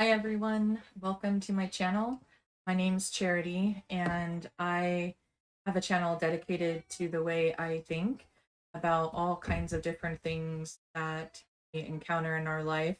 Hi everyone, welcome to my channel. My name's Charity and I have a channel dedicated to the way I think about all kinds of different things that we encounter in our life.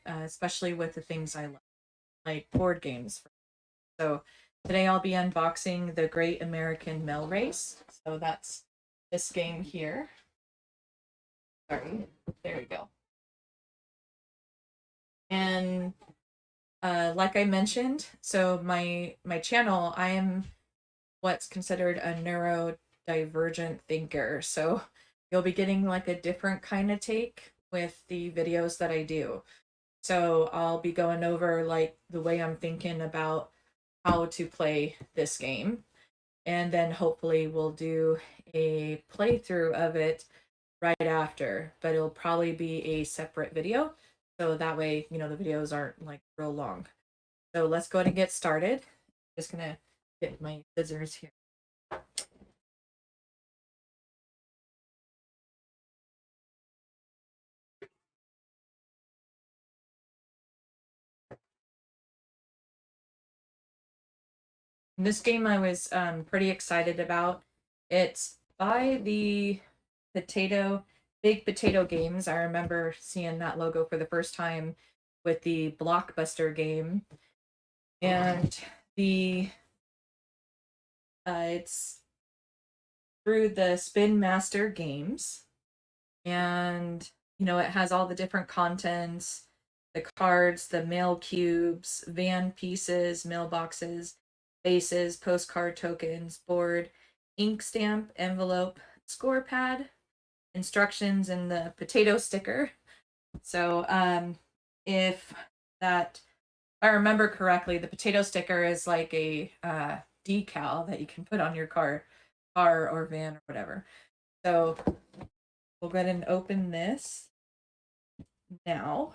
Especially with the things I like board games. So today I'll be unboxing the Great American Mail Race. So that's this game here. Sorry, there we go. And like I mentioned, so my channel, I am what's considered a neurodivergent thinker. So you'll be getting like a different kind of take with the videos that I do. So I'll be going over like the way I'm thinking about how to play this game. And then hopefully we'll do a playthrough of it right after, but it'll probably be a separate video. So that way, the videos aren't like real long. So let's go ahead and get started. Just gonna get my scissors here. This game I was pretty excited about. It's by the Potato Big Potato Games. I remember seeing that logo for the first time with the Blockbuster game, and the it's through the Spin Master Games, and it has all the different contents, the cards, the mail cubes, van pieces, mailboxes, bases, postcard tokens, board, ink stamp, envelope, score pad, instructions, and the potato sticker. So if that I remember correctly, the potato sticker is like a decal that you can put on your car or van or whatever. So we'll go ahead and open this now.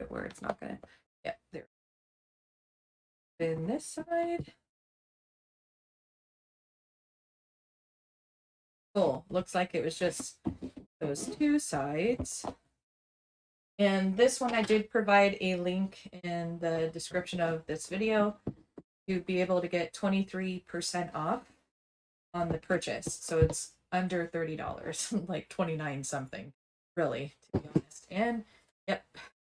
Where it's not gonna. Yeah, there. In this side. Cool. Looks like it was just those two sides. And this one I did provide a link in the description of this video to be able to get 23% off on the purchase. So it's under $30, like 29 something, really, to be honest. And yep,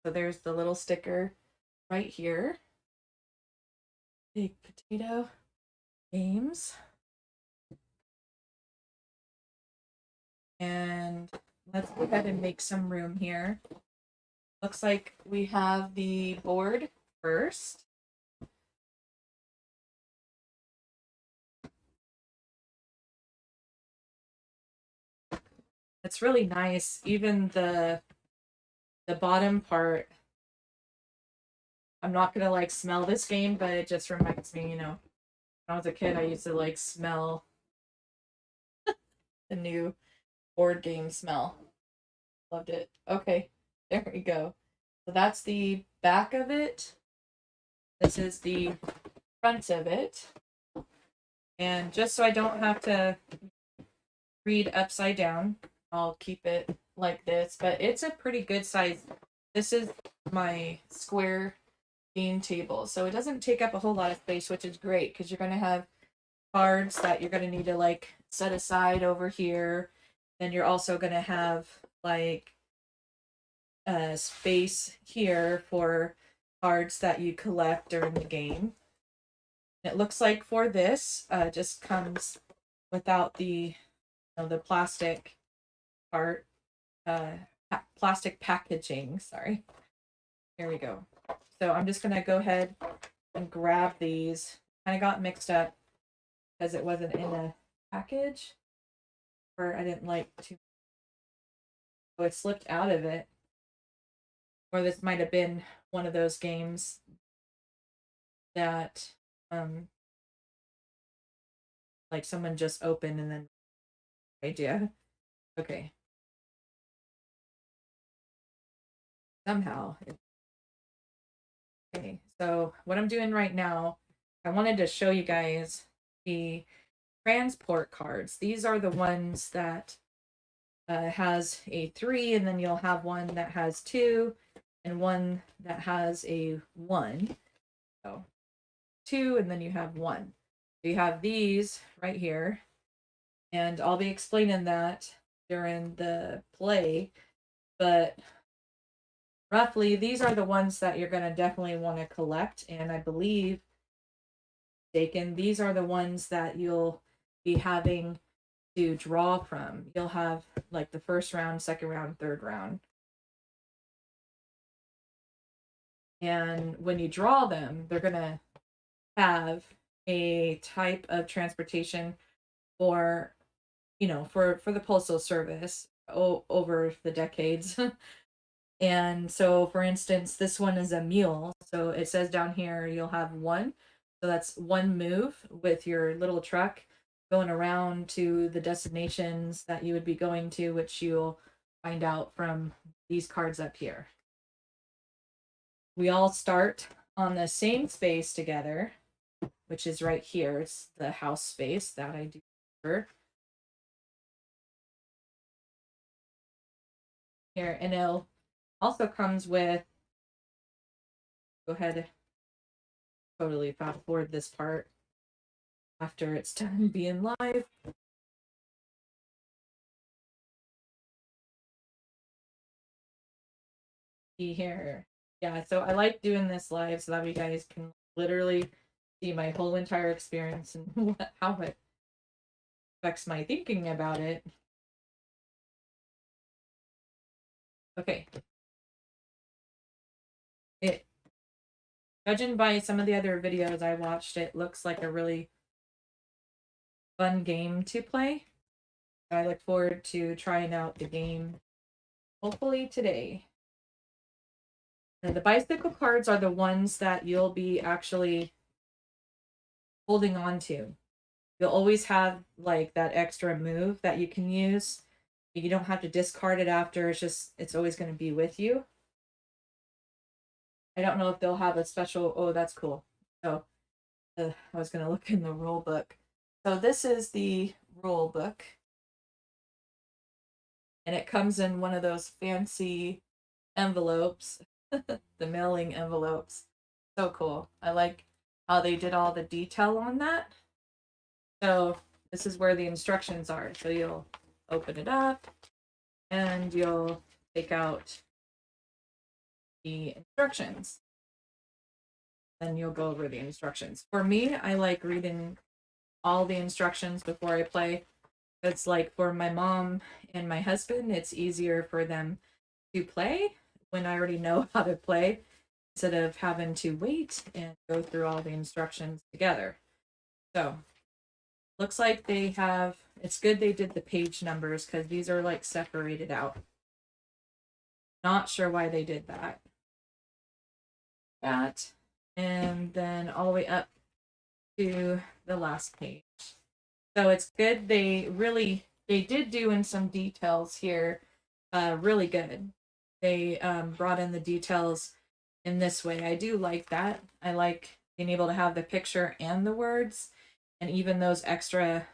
so there's the little sticker right here. Big Potato Games. And let's go ahead and make some room here. Looks like we have the board first. It's really nice. Even the bottom part. I'm not gonna like smell this game, but it just reminds me, when I was a kid, I used to like smell the new board game smell. Loved it. Okay, there we go. So that's the back of it. This is the front of it. And just so I don't have to read upside down, I'll keep it like this. But it's a pretty good size. This is my square game table. So it doesn't take up a whole lot of space, which is great because you're going to have cards that you're going to need to like set aside over here. Then you're also going to have like a space here for cards that you collect during the game. It looks like for this, just comes without the plastic part, plastic packaging. Sorry. Here we go. So I'm just gonna go ahead and grab these. Kind of got mixed up because it wasn't in a package, or I didn't like to. So it slipped out of it, or this might have been one of those games that like someone just opened and then idea. Okay. Somehow. Okay. So what I'm doing right now, I wanted to show you guys the transport cards. These are the ones that has a 3, and then you'll have one that has 2, and one that has a 1. So 2, and then you have 1. So you have these right here, and I'll be explaining that during the play, but roughly these are the ones that you're going to definitely want to collect, and I believe these are the ones that you'll be having to draw from. You'll have like the first round, second round, third round. And when you draw them, they're going to have a type of transportation for, for the postal service over the decades. And so, for instance, this one is a mule. So it says down here you'll have 1. So that's 1 move with your little truck going around to the destinations that you would be going to, which you'll find out from these cards up here. We all start on the same space together, which is right here. It's the house space that I do remember. Here, and it also comes with, go ahead, totally fast forward this part after it's done being live. See here. Yeah, so I like doing this live so that you guys can literally see my whole entire experience and how it affects my thinking about it. Okay. Judging by some of the other videos I watched, it looks like a really fun game to play. I look forward to trying out the game, hopefully today. And the bicycle cards are the ones that you'll be actually holding on to. You'll always have like that extra move that you can use. You don't have to discard it after. It's always going to be with you. I don't know if they'll have a special. Oh, that's cool. So I was going to look in the rule book. So this is the rule book. And it comes in one of those fancy envelopes, the mailing envelopes. So cool. I like how they did all the detail on that. So this is where the instructions are. So you'll open it up and you'll take out the instructions. Then you'll go over the instructions. For me, I like reading all the instructions before I play. It's like for my mom and my husband, it's easier for them to play when I already know how to play instead of having to wait and go through all the instructions together. So looks like they have, it's good they did the page numbers because these are like separated out. Not sure why they did that. And then all the way up to the last page. So it's good they did do in some details here, really good. They brought in the details in this way. I do like that. I like being able to have the picture and the words and even those extra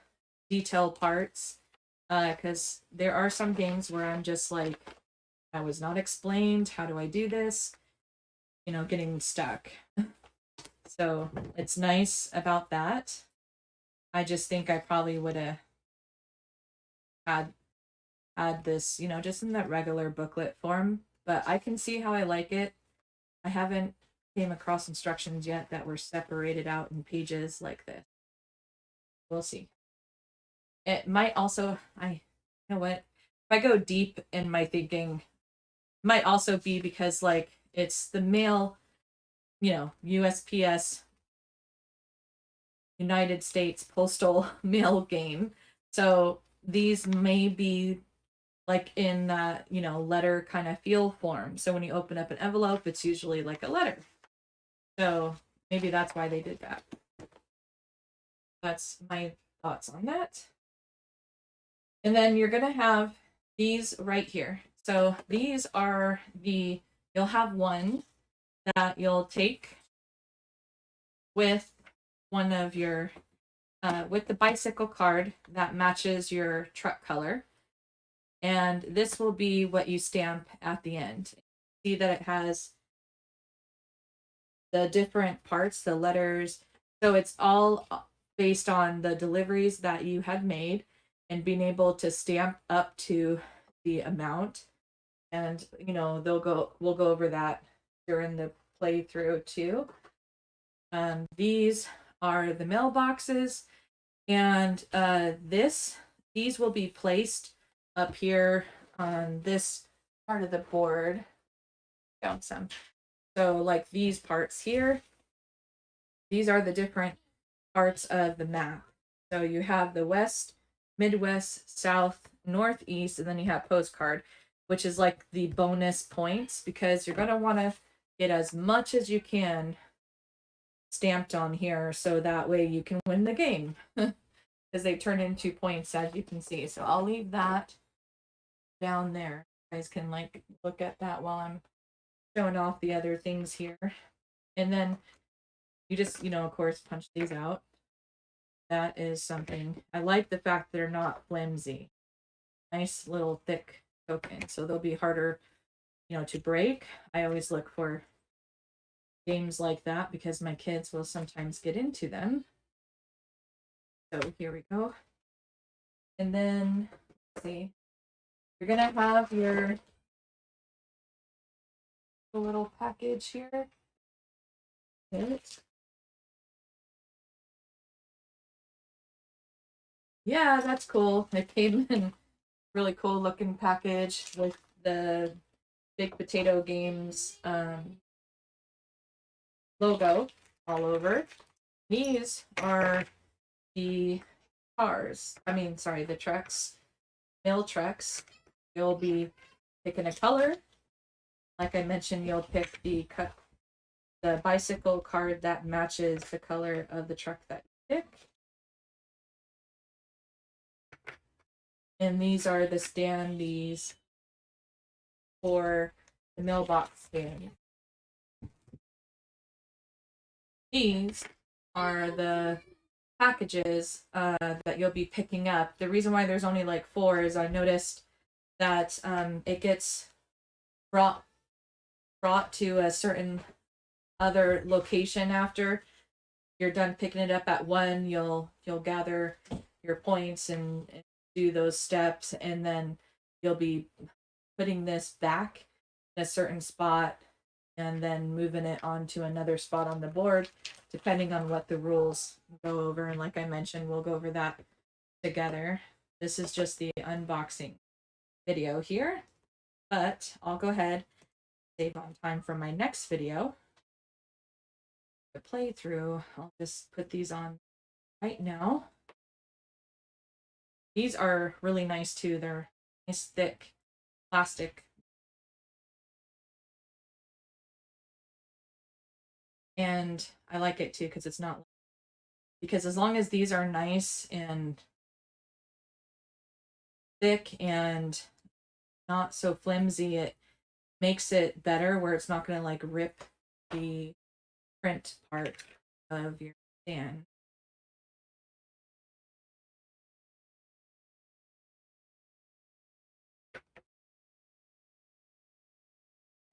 detail parts, because there are some games where I'm just like, I was not explained, how do I do this, getting stuck. So it's nice about that. I just think I probably would have had this, just in that regular booklet form, but I can see how I like it. I haven't came across instructions yet that were separated out in pages like this. We'll see. It might also, you know what, if I go deep in my thinking, might also be because like it's the mail, USPS, United States Postal Mail game. So these may be like in that, letter kind of feel form. So when you open up an envelope, it's usually like a letter. So maybe that's why they did that. That's my thoughts on that. And then you're going to have these right here. So these are you'll have one that you'll take with one of your, with the bicycle card that matches your truck color. And this will be what you stamp at the end. see that it has the different parts, the letters. So it's all based on the deliveries that you had made and being able to stamp up to the amount. And we'll go over that during the playthrough too. These are the mailboxes, and these will be placed up here on this part of the board. Found some. So like these parts here, these are the different parts of the map. So you have the west, midwest, south, northeast, and then you have postcard, which is like the bonus points because you're going to want to get as much as you can stamped on here so that way you can win the game because they turn into points, as you can see. So I'll leave that down there. You guys can like look at that while I'm showing off the other things here. And then you just, of course, punch these out. That is something. I like the fact they're not flimsy. Nice little thick token. So they'll be harder, to break. I always look for games like that because my kids will sometimes get into them. So here we go. And then, let's see, you're going to have your little package here. Yeah, that's cool. It came in really cool looking package with the Big Potato Games logo all over. These are the the trucks, mail trucks. You'll be picking a color. Like I mentioned, you'll pick the bicycle card that matches the color of the truck that you pick. And these are the standees for the mailbox stand. These are the packages that you'll be picking up. The reason why there's only like 4 is I noticed that it gets brought to a certain other location after you're done picking it up at one. You'll gather your points and do those steps, and then you'll be putting this back in a certain spot and then moving it onto another spot on the board, depending on what the rules go over. And like I mentioned, we'll go over that together. This is just the unboxing video here, but I'll go ahead, save on time for my next video. The playthrough, I'll just put these on right now. These are really nice too. They're nice, thick plastic. And I like it too because it's not, because as long as these are nice and thick and not so flimsy, it makes it better where it's not going to like rip the print part of your stand.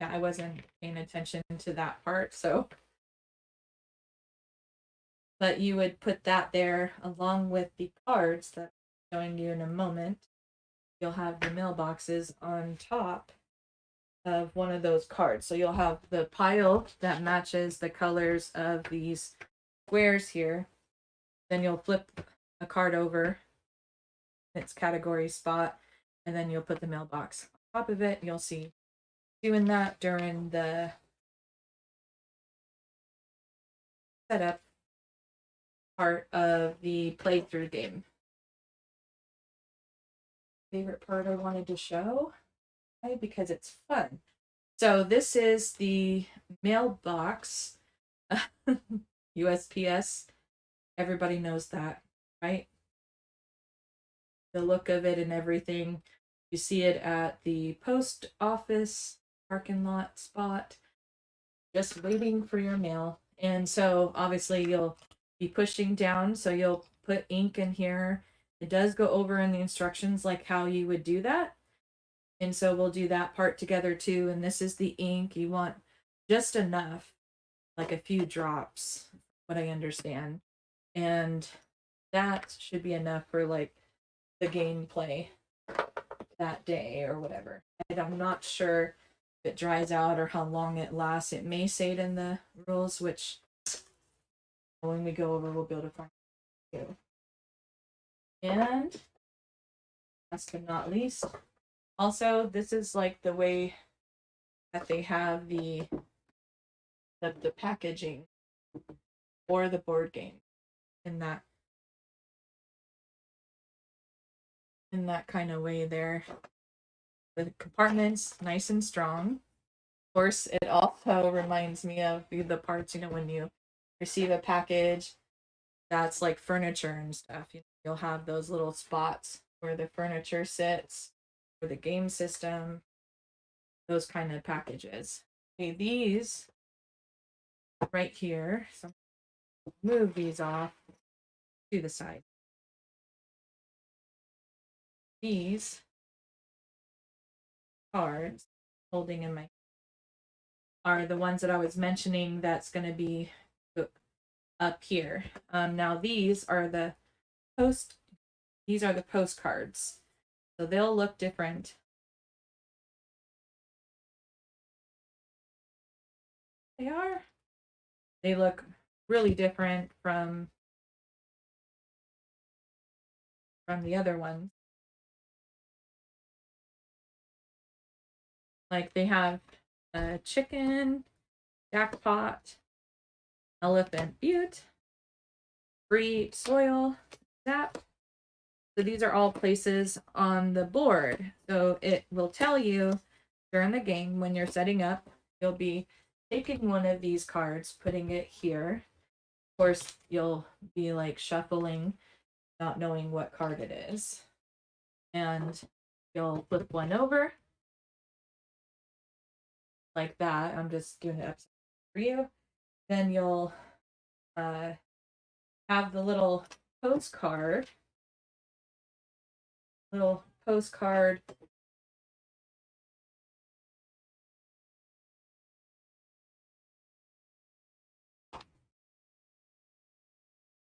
Yeah, I wasn't paying attention to that part, so. But you would put that there along with the cards that I'm showing you in a moment. You'll have the mailboxes on top of one of those cards. So you'll have the pile that matches the colors of these squares here. Then you'll flip a card over its category spot, and then you'll put the mailbox on top of it. You'll see doing that during the setup part of the playthrough game. Favorite part I wanted to show, right? Because it's fun. So this is the mailbox. USPS. Everybody knows that, right? The look of it and everything. You see it at the post office parking lot spot, just waiting for your mail. And so obviously you'll be pushing down, so you'll put ink in here. It does go over in the instructions like how you would do that. And so we'll do that part together too. And this is the ink. You want just enough, like a few drops, what I understand. And that should be enough for like the gameplay that day or whatever. And I'm not sure if it dries out or how long it lasts. It may say it in the rules, which when we go over, we'll be able to find too. And last but not least, also, this is like the way that they have the packaging for the board game in that kind of way there. The compartments nice and strong. Of course, it also reminds me of the parts, when you receive a package that's like furniture and stuff. You'll have those little spots where the furniture sits, or the game system, those kind of packages. Okay, these right here, so move these off to the side. These cards holding in my are the ones that I was mentioning that's going to be up here. Now these are the postcards. So they'll look different. They look really different from the other ones. Like they have a chicken, jackpot, elephant butte, free soil, zap. So these are all places on the board. So it will tell you during the game when you're setting up, you'll be taking one of these cards, putting it here. Of course, you'll be like shuffling, not knowing what card it is. And you'll flip one over like that. I'm just doing it up for you. Then you'll have the little postcard.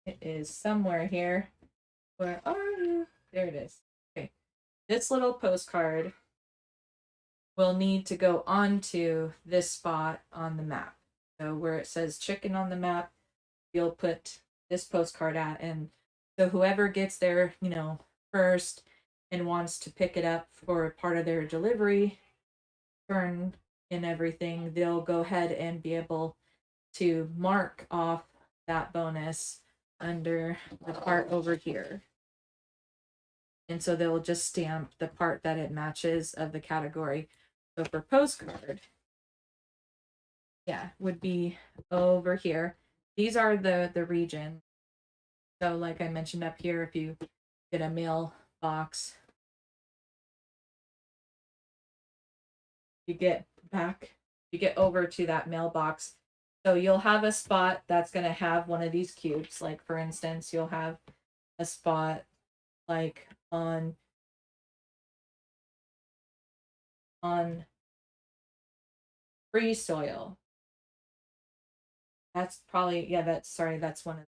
It is somewhere here. Where are you? There it is. Okay. This little postcard will need to go onto this spot on the map. So where it says chicken on the map, you'll put this postcard at. And so whoever gets there, first and wants to pick it up for part of their delivery turn and everything, they'll go ahead and be able to mark off that bonus under the part over here. And so they'll just stamp the part that it matches of the category. So for postcard, would be over here. These are the region. So like I mentioned up here, if you get a mailbox, you get over to that mailbox. So you'll have a spot that's going to have one of these cubes. Like for instance, you'll have a spot like on free soil. That's probably, that's one of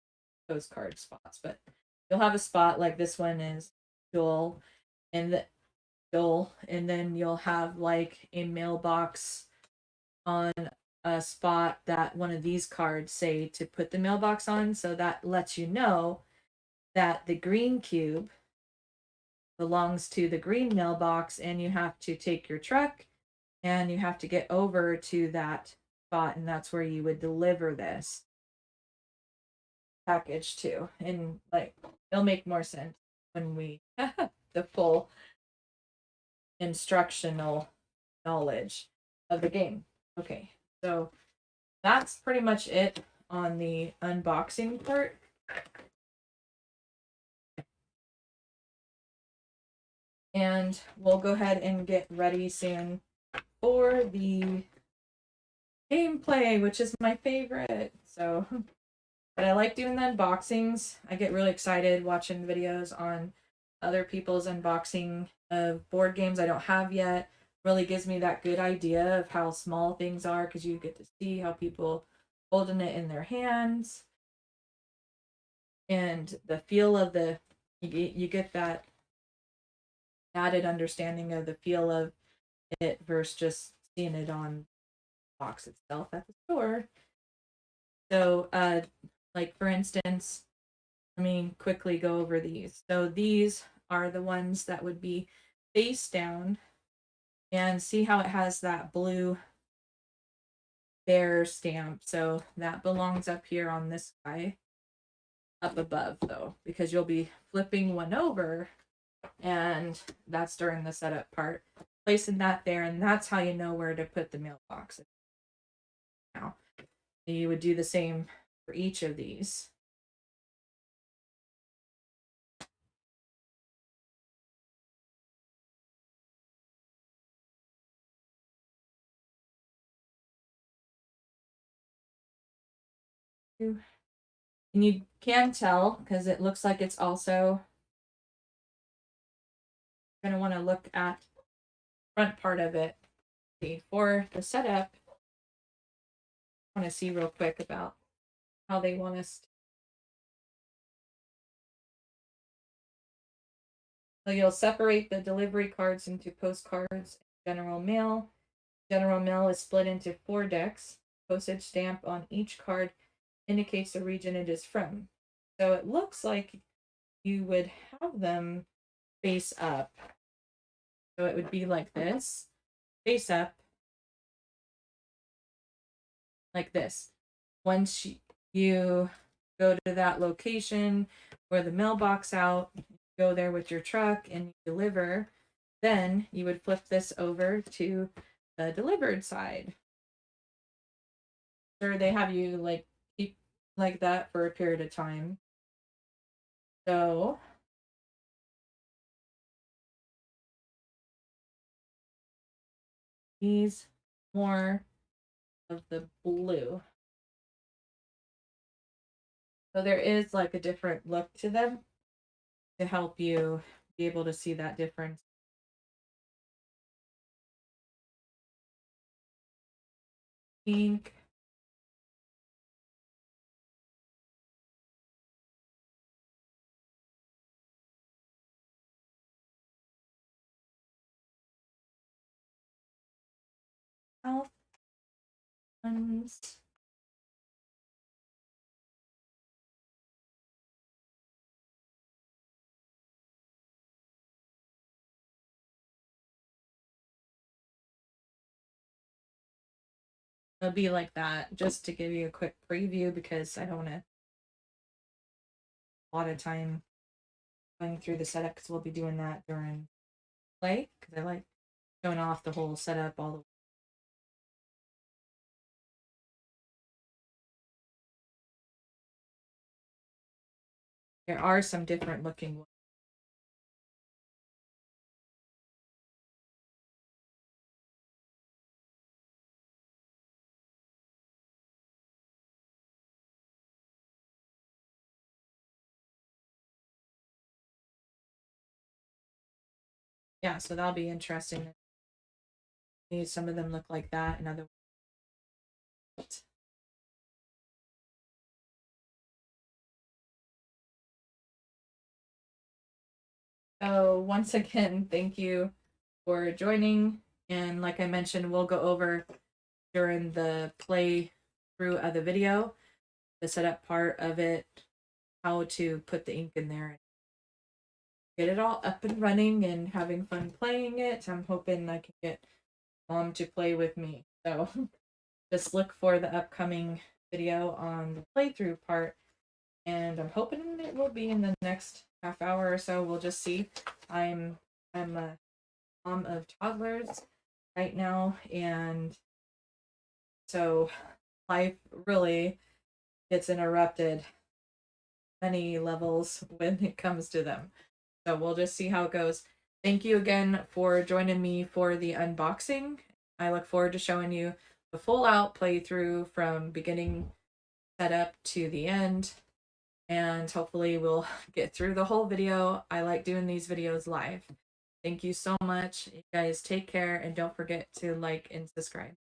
those card spots. But you'll have a spot like this one is Joel, and then you'll have like a mailbox on a spot that one of these cards say to put the mailbox on. So that lets you know that the green cube belongs to the green mailbox, and you have to take your truck and you have to get over to that spot, and that's where you would deliver this package to. And like it'll make more sense when we the full instructional knowledge of the game. Okay, so that's pretty much it on the unboxing part. And we'll go ahead and get ready soon for the gameplay, which is my favorite. So, but I like doing the unboxings. I get really excited watching videos on other people's unboxing of board games I don't have yet. Really gives me that good idea of how small things are because you get to see how people holding it in their hands and the feel of you get that added understanding of the feel of it versus just seeing it on the box itself at the store. So like for instance, let me quickly go over these. So these are the ones that would be face down, and see how it has that blue bear stamp. So that belongs up here on this guy, up above though, because you'll be flipping one over, and that's during the setup part. Placing that there, and that's how you know where to put the mailbox. Now, you would do the same for each of these. And you can tell because it looks like it's also going to want to look at front part of it. For the setup, I want to see real quick about how they want us to. So you'll separate the delivery cards into postcards and general mail. General mail is split into 4 decks. Postage stamp on each card indicates the region it is from. So it looks like you would have them face up. So it would be like this, face up, like this. Once you go to that location where the mailbox out, go there with your truck and you deliver, then you would flip this over to the delivered side. Sure, they have you like keep like that for a period of time. So these more of the blue. So there is like a different look to them to help you be able to see that difference. Pink. Health ones. It'll be like that just to give you a quick preview because I don't want to a lot of time going through the setup because we'll be doing that during play because I like showing off the whole setup all the way. There are some different looking ones. Yeah, so that'll be interesting. Some of them look like that and other ones. So once again, thank you for joining. And like I mentioned, we'll go over during the play through of the video, the setup part of it, how to put the ink in there, get it all up and running and having fun playing it. I'm hoping I can get mom to play with me. So just look for the upcoming video on the playthrough part. And I'm hoping it will be in the next half hour or so. We'll just see. I'm a mom of toddlers right now, and so life really gets interrupted many levels when it comes to them. So we'll just see how it goes. Thank you again for joining me for the unboxing. I look forward to showing you the full out playthrough from beginning setup to the end. and hopefully we'll get through the whole video. I like doing these videos live. Thank you so much. You guys take care and don't forget to like and subscribe.